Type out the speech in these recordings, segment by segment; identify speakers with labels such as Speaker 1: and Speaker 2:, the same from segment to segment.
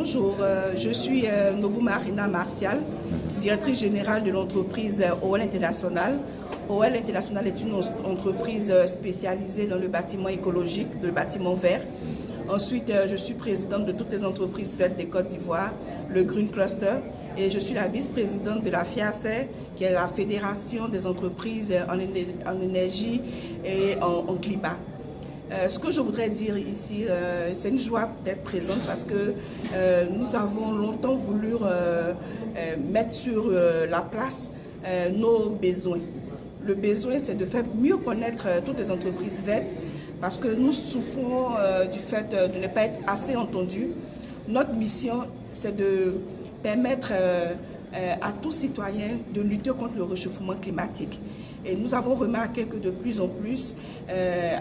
Speaker 1: Bonjour, je suis Nobu Marina Martial, directrice générale de l'entreprise OL International. OL International est une entreprise spécialisée dans le bâtiment écologique, le bâtiment vert. Ensuite, je suis présidente de toutes les entreprises vertes de Côte d'Ivoire, le Green Cluster, et je suis la vice-présidente de la FIACER, qui est la Fédération des entreprises en énergie et en climat. Ce que je voudrais dire ici, c'est une joie d'être présente parce que nous avons longtemps voulu mettre sur la place nos besoins. Le besoin, c'est de faire mieux connaître toutes les entreprises vertes parce que nous souffrons du fait de ne pas être assez entendus. Notre mission, c'est de permettre à tout citoyen de lutter contre le réchauffement climatique. Et nous avons remarqué que de plus en plus,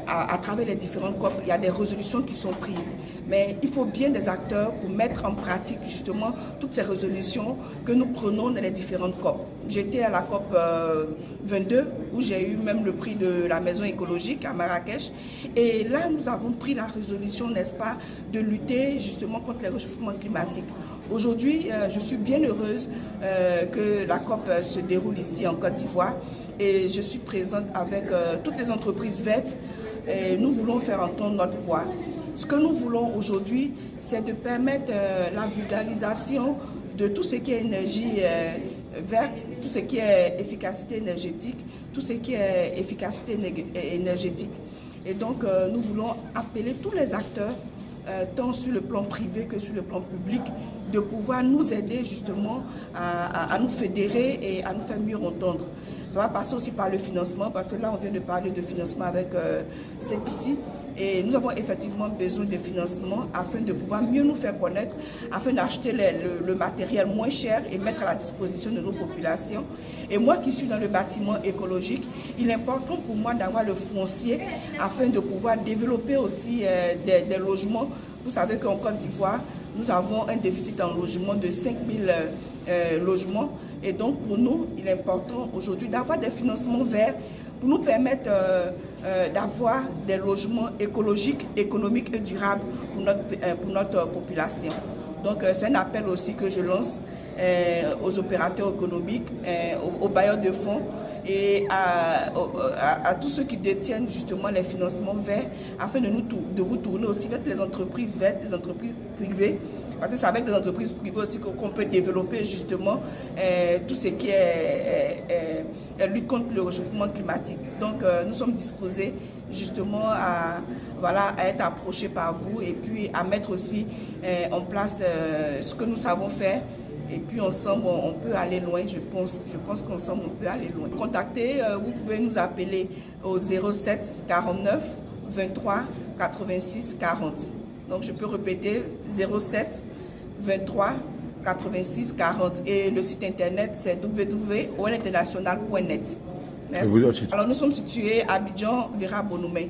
Speaker 1: à travers les différentes COP, il y a des résolutions qui sont prises. Mais il faut bien des acteurs pour mettre en pratique justement toutes ces résolutions que nous prenons dans les différentes COP. J'étais à la COP 22 où j'ai eu même le prix de la maison écologique à Marrakech. Et là, nous avons pris la résolution, n'est-ce pas, de lutter justement contre le réchauffement climatique. Aujourd'hui, je suis bien heureuse que la COP se déroule ici en Côte d'Ivoire. Et je suis présente avec toutes les entreprises vertes et nous voulons faire entendre notre voix. Ce que nous voulons aujourd'hui, c'est de permettre la vulgarisation de tout ce qui est énergie verte, tout ce qui est efficacité énergétique, tout ce qui est efficacité énergétique. Et donc, nous voulons appeler tous les acteurs, tant sur le plan privé que sur le plan public, de pouvoir nous aider justement à nous fédérer et à nous faire mieux entendre. Ça va passer aussi par le financement, parce que là, on vient de parler de financement avec CEPICI. Et nous avons effectivement besoin de financement afin de pouvoir mieux nous faire connaître, afin d'acheter le matériel moins cher et mettre à la disposition de nos populations. Et moi qui suis dans le bâtiment écologique, il est important pour moi d'avoir le foncier afin de pouvoir développer aussi des logements. Vous savez qu'en Côte d'Ivoire, nous avons un déficit en logement de 5000 logements. Et donc, pour nous, il est important aujourd'hui d'avoir des financements verts pour nous permettre d'avoir des logements écologiques, économiques et durables pour notre population. Donc, c'est un appel aussi que je lance aux opérateurs économiques, aux bailleurs de fonds et à tous ceux qui détiennent justement les financements verts afin de vous tourner aussi vers les entreprises vertes, les entreprises privées. Parce que c'est avec les entreprises privées aussi qu'on peut développer justement tout ce qui est lutte contre le réchauffement climatique. Donc nous sommes disposés justement à être approchés par vous et puis à mettre aussi en place ce que nous savons faire. Et puis ensemble, on peut aller loin, je pense qu'ensemble, on peut aller loin. Contactez, vous pouvez nous appeler au 07 49 23 86 40. Donc je peux répéter 07 23 86 40 et le site internet c'est www.olinternational.net. Merci. Alors nous sommes situés à Abidjan, Vera Bonoumé.